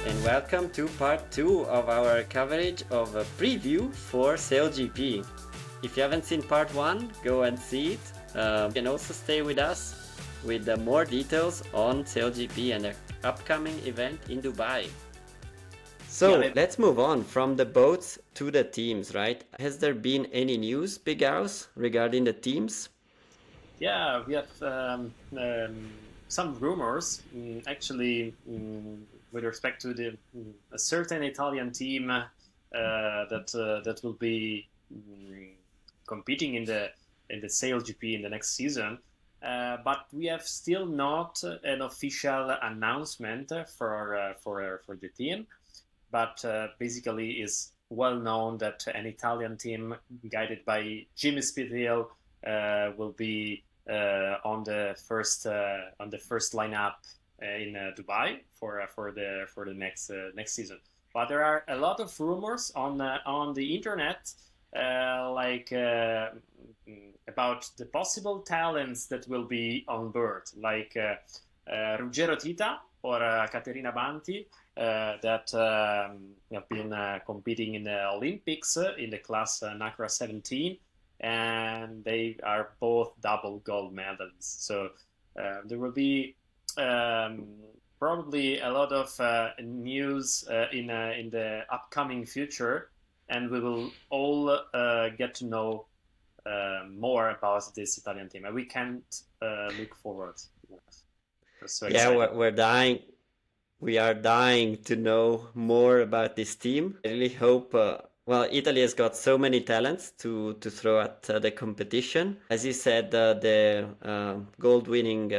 and welcome to part 2 of our coverage of a preview for SailGP. If you haven't seen part 1, go and see it. You can also stay with us with more details on SailGP and the upcoming event in Dubai. So let's move on from the boats to the teams, right? Has there been any news, Big House, regarding the teams? Yeah, we have some rumors, with respect to a certain Italian team that will be competing in the SailGP in the next season. But we have still not an official announcement for the team. But basically, is well known that an Italian team guided by Jimmy Spithill will be on the first lineup in Dubai for the next season. But there are a lot of rumors on the internet, about the possible talents that will be on board, like Ruggero Tita or Caterina Banti, that have been competing in the Olympics in the class NACRA 17, and they are both double gold medals. So there will be probably a lot of news in the upcoming future, and we will all get to know more about this Italian team, and we can't look forward. So we're dying. We are dying to know more about this team. I really hope. Italy has got so many talents to throw at the competition. As you said, the gold-winning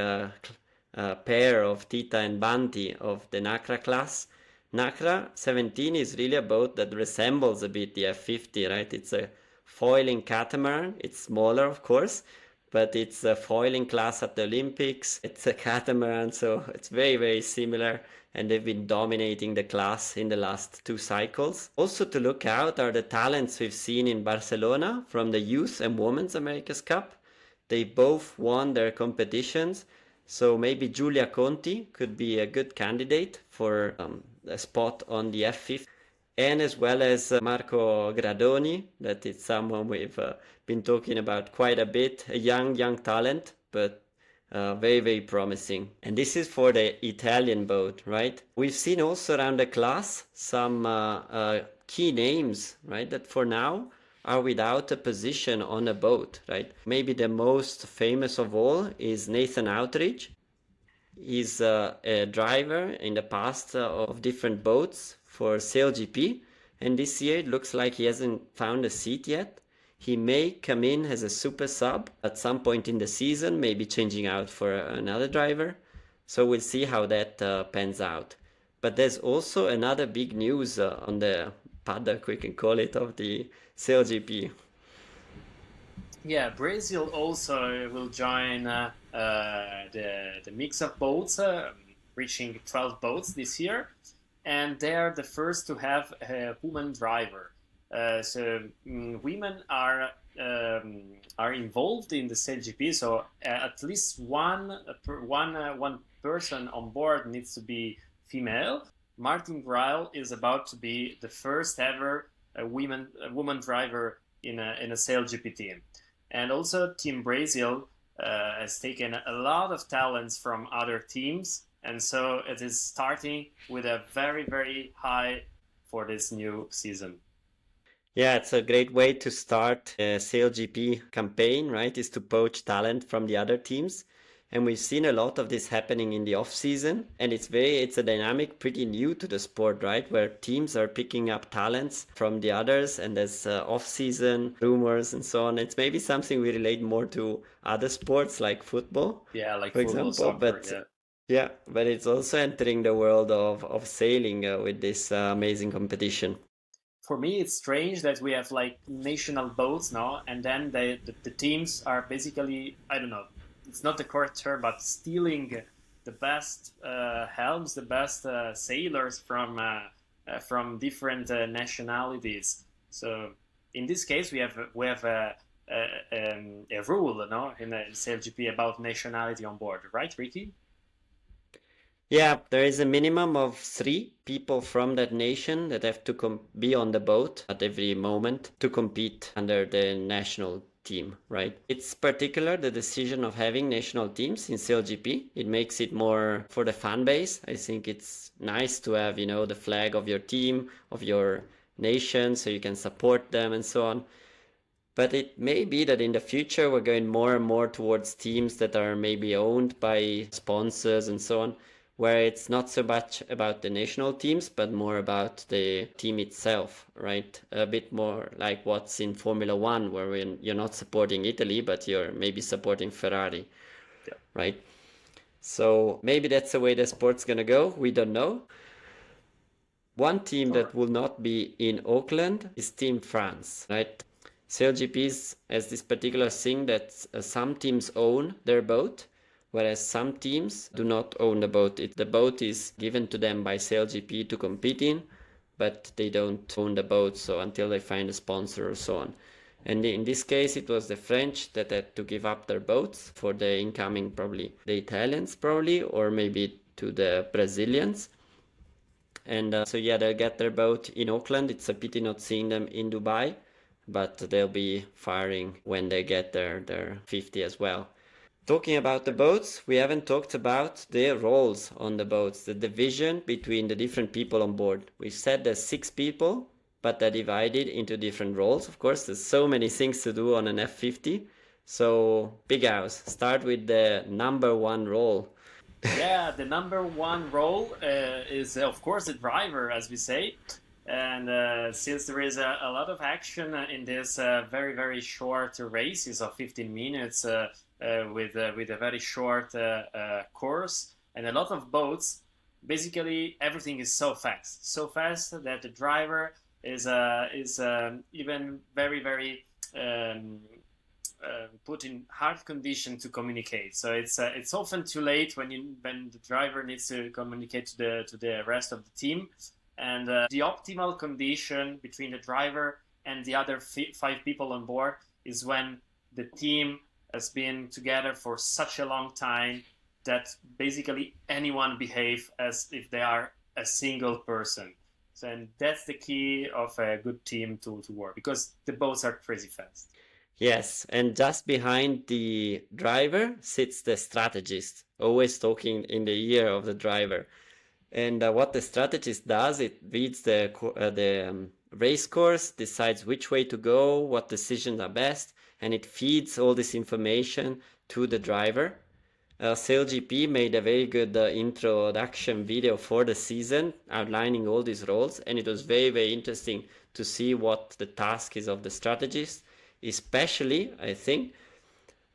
pair of Tita and Banti of the NACRA class. NACRA 17 is really a boat that resembles a bit the F50, right? It's a foiling catamaran. It's smaller, of course, but it's a foiling class at the Olympics. It's a catamaran, so it's very, very similar, and they've been dominating the class in the last 2 cycles. Also to look out are the talents we've seen in Barcelona from the Youth and Women's America's Cup. They both won their competitions, so maybe Giulia Conti could be a good candidate for a spot on the F50. And as well as Marco Gradoni, that is someone we've been talking about quite a bit, a young talent, but very, very promising. And this is for the Italian boat, right? We've seen also around the class some key names, right, that for now are without a position on a boat, right? Maybe the most famous of all is Nathan Outridge. He's a driver in the past of different boats for SailGP, and this year it looks like he hasn't found a seat yet. He may come in as a super sub at some point in the season, maybe changing out for another driver. So we'll see how that pans out. But there's also another big news on the paddock, we can call it, of the SailGP. Yeah, Brazil also will join the mix of boats, reaching 12 boats this year, and they are the first to have a woman driver. Women are involved in the SailGP, so at least one person on board needs to be female. Martin Grail is about to be the first ever woman driver in a SailGP team. And also Team Brazil has taken a lot of talents from other teams, and so it is starting with a very, very high for this new season. Yeah, it's a great way to start a SailGP campaign, right? Is to poach talent from the other teams. And we've seen a lot of this happening in the off season, and it's a dynamic pretty new to the sport, right? Where teams are picking up talents from the others, and there's off season rumors and so on. It's maybe something we relate more to other sports like football. Yeah, like for football, example. soccer, Yeah, but it's also entering the world of sailing with this amazing competition. For me, it's strange that we have like national boats now, and then the teams are basically, I don't know, it's not the correct term, but stealing the best helms, the best sailors from different nationalities. So in this case, we have a rule, no, in the SailGP about nationality on board, right, Ricky? Yeah, there is a minimum of 3 people from that nation that have to be on the boat at every moment to compete under the national team, right? It's particular, the decision of having national teams in SailGP. It makes it more for the fan base. I think it's nice to have, the flag of your team, of your nation, so you can support them and so on. But it may be that in the future we're going more and more towards teams that are maybe owned by sponsors and so on, where it's not so much about the national teams, but more about the team itself, right? A bit more like what's in Formula One, where you're not supporting Italy, but you're maybe supporting Ferrari, Yeah. right? So maybe that's the way the sport's gonna go. We don't know. One team that will not be in Auckland is Team France, right? SailGP has this particular thing that some teams own their boat, whereas some teams do not own the boat. The boat is given to them by SailGP to compete in, but they don't own the boat, so until they find a sponsor or so on. And in this case, it was the French that had to give up their boats for the incoming, probably the Italians, probably, or maybe to the Brazilians. And so yeah, they'll get their boat in Auckland. It's a pity not seeing them in Dubai, but they'll be firing when they get their 50 as well. Talking about the boats, we haven't talked about the roles on the boats, the division between the different people on board. We said there's 6 people, but they're divided into different roles. Of course, there's so many things to do on an F50. So, Big House, start with the number one role. Yeah, the number one role is, of course, the driver, as we say. And since there is a lot of action in this very, very short races of 15 minutes with a very short course and a lot of boats, basically everything is so fast that the driver is even very, very put in hard condition to communicate. So it's often too late when the driver needs to communicate to the rest of the team, and the optimal condition between the driver and the other 5 people on board is when the team has been together for such a long time that basically anyone behave as if they are a single person. So, and that's the key of a good team to work, because the boats are crazy fast. Yes, and just behind the driver sits the strategist, always talking in the ear of the driver. And what the strategist does, it reads the race course, decides which way to go, what decisions are best, and it feeds all this information to the driver. SailGP made a very good introduction video for the season outlining all these roles, and it was very, very interesting to see what the task is of the strategist, especially, I think,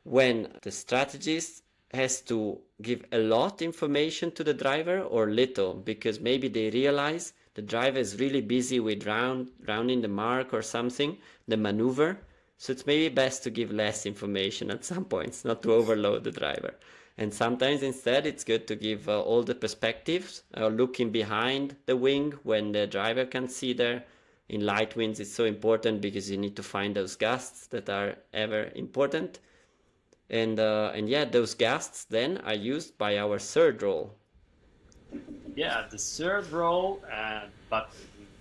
when the strategist has to give a lot information to the driver or little, because maybe they realize the driver is really busy with rounding the mark or something, the maneuver. So it's maybe best to give less information at some points, not to overload the driver. And sometimes instead it's good to give all the perspectives, looking behind the wing when the driver can see there. In light winds it's so important because you need to find those gusts that are ever important. And yeah, those gusts then are used by our third role. Yeah, the third role, but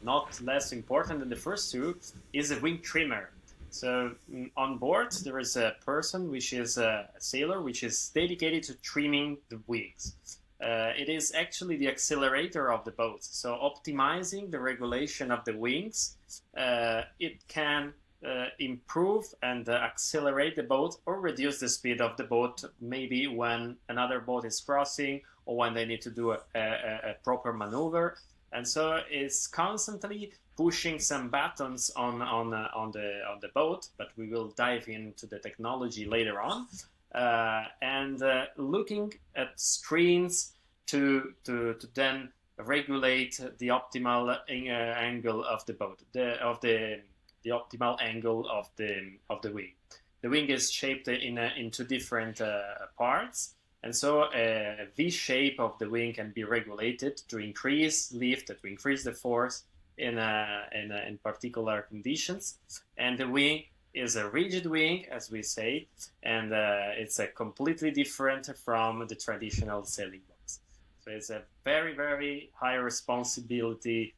not less important than the first two, is a wing trimmer. So on board there is a person which is a sailor which is dedicated to trimming the wings. It is actually the accelerator of the boat. So optimizing the regulation of the wings, it can improve and accelerate the boat or reduce the speed of the boat, maybe when another boat is crossing or when they need to do a proper maneuver. And so it's constantly pushing some buttons on the boat, but we will dive into the technology later on, and looking at screens to then regulate the optimal angle of the boat, the optimal angle of the wing. The wing is shaped into different parts, and so a V shape of the wing can be regulated to increase lift, to increase the force in particular conditions. And the wing is a rigid wing, as we say, and it's a completely different from the traditional sailing box. So it's a very, very high responsibility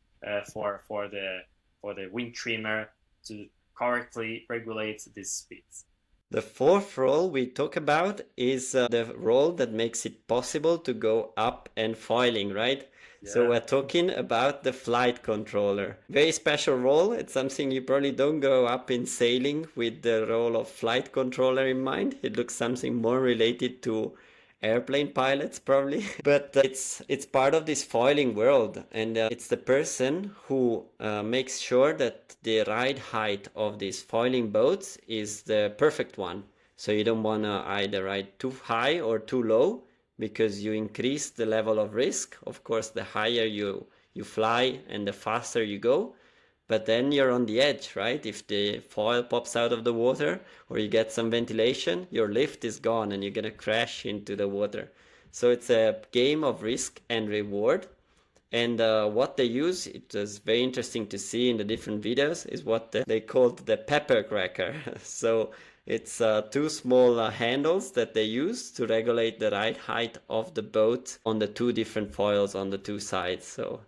for the wing trimmer to correctly regulate these speeds. The fourth role we talk about is the role that makes it possible to go up and foiling, right? So Yeah. we're talking about the flight controller. Very special role. It's something you probably don't go up in sailing with the role of flight controller in mind. It looks something more related to airplane pilots probably. But it's part of this foiling world, and it's the person who makes sure that the ride height of these foiling boats is the perfect one. So you don't want to either ride too high or too low, because you increase the level of risk. Of course, the higher you fly and the faster you go, but then you're on the edge, right? If the foil pops out of the water or you get some ventilation, your lift is gone and you're gonna crash into the water. So it's a game of risk and reward. And what they use, it was very interesting to see in the different videos, is what they called the pepper cracker. So it's two small handles that they use to regulate the ride height of the boat on the two different foils on the two sides. So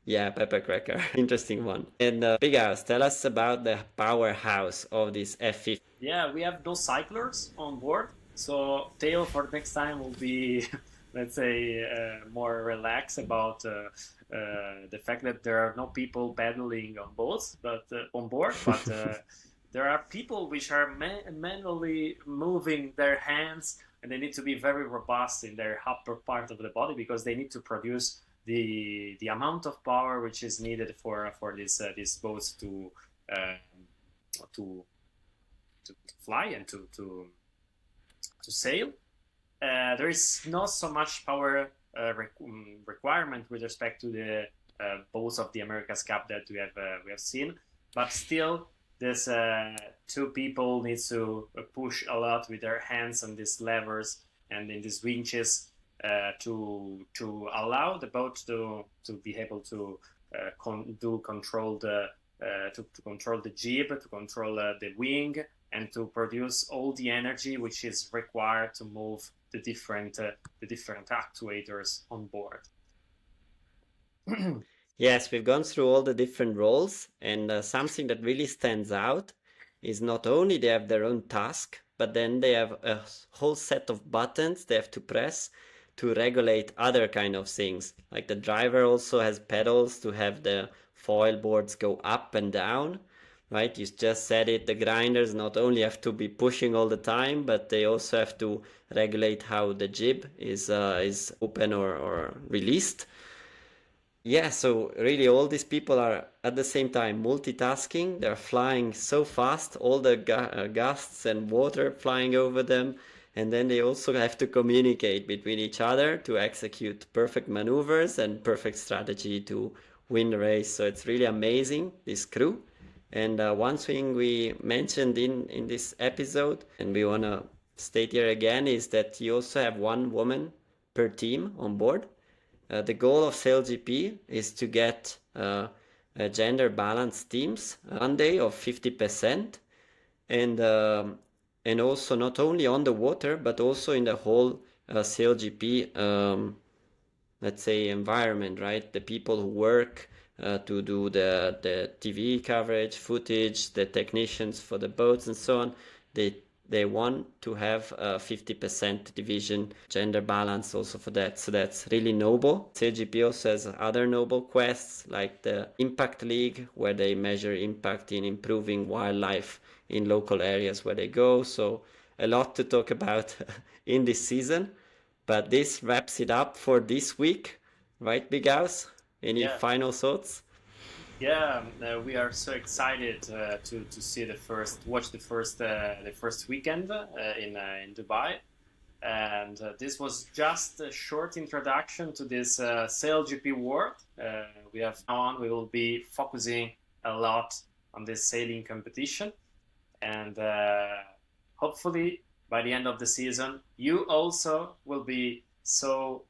yeah, pepper cracker. Interesting one. And Big House, tell us about the powerhouse of this F50. Yeah, we have those cyclers on board. So tail for the next time will be, let's say, more relaxed about the fact that there are no people paddling on boats, but on board. But there are people which are manually moving their hands, and they need to be very robust in their upper part of the body because they need to produce the amount of power which is needed for these boats to to fly and to sail. There is not so much power requirement with respect to the boats of the America's Cup that we have seen, but still, this two people need to push a lot with their hands on these levers and in these winches to allow the boat to be able to control the jib, to control the wing, and to produce all the energy which is required to move the different actuators on board. Yes, we've gone through all the different roles, and something that really stands out is not only they have their own task, but then they have a whole set of buttons they have to press to regulate other kind of things. Like the driver also has pedals to have the foil boards go up and down, right? You just said it, the grinders not only have to be pushing all the time, but they also have to regulate how the jib is open or released. Yeah, so really all these people are at the same time multitasking. They're flying so fast, all the gusts and water flying over them. And then they also have to communicate between each other to execute perfect maneuvers and perfect strategy to win the race. So it's really amazing, this crew. And one thing we mentioned in this episode, and we want to state here again, is that you also have one woman per team on board. The goal of SailGP is to get gender balanced teams one day of 50%, and also not only on the water but also in the whole SailGP let's say environment, right? The people who work to do the TV coverage, footage, the technicians for the boats and so on, they want to have a 50% division gender balance also for that. So that's really noble. SailGP also has other noble quests like the Impact League, where they measure impact in improving wildlife in local areas where they go. So a lot to talk about in this season. But this wraps it up for this week, right, Big House? Any final thoughts? Yeah, we are so excited to see watch the first weekend in Dubai, and this was just a short introduction to this SailGP world. We will be focusing a lot on this sailing competition, and hopefully by the end of the season, you also will be so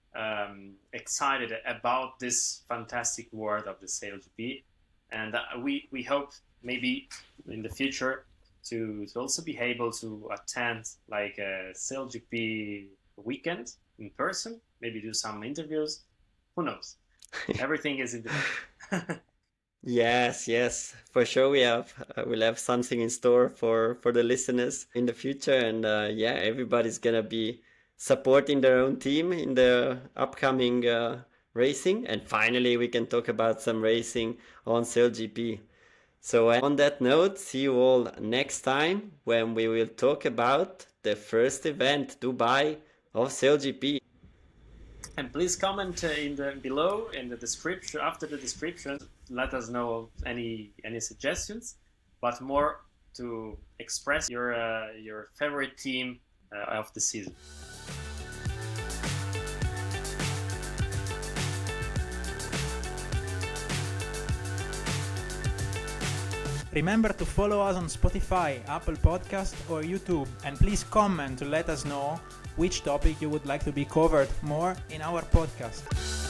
excited about this fantastic world of the SailGP. And we hope maybe in the future to also be able to attend like a SailGP weekend in person maybe do some interviews. Who knows? Everything is in the Yes, for sure. We'll have something in store for the listeners in the future, and yeah, everybody's gonna be supporting their own team in the upcoming racing, and finally we can talk about some racing on SailGP. So on that note, see you all next time when we will talk about the first event, Dubai, of SailGP. And please comment in the below in the description, after the description. Let us know any suggestions, but more to express your favorite team of the season. Remember to follow us on Spotify, Apple Podcast or YouTube, and please comment to let us know which topic you would like to be covered more in our podcast.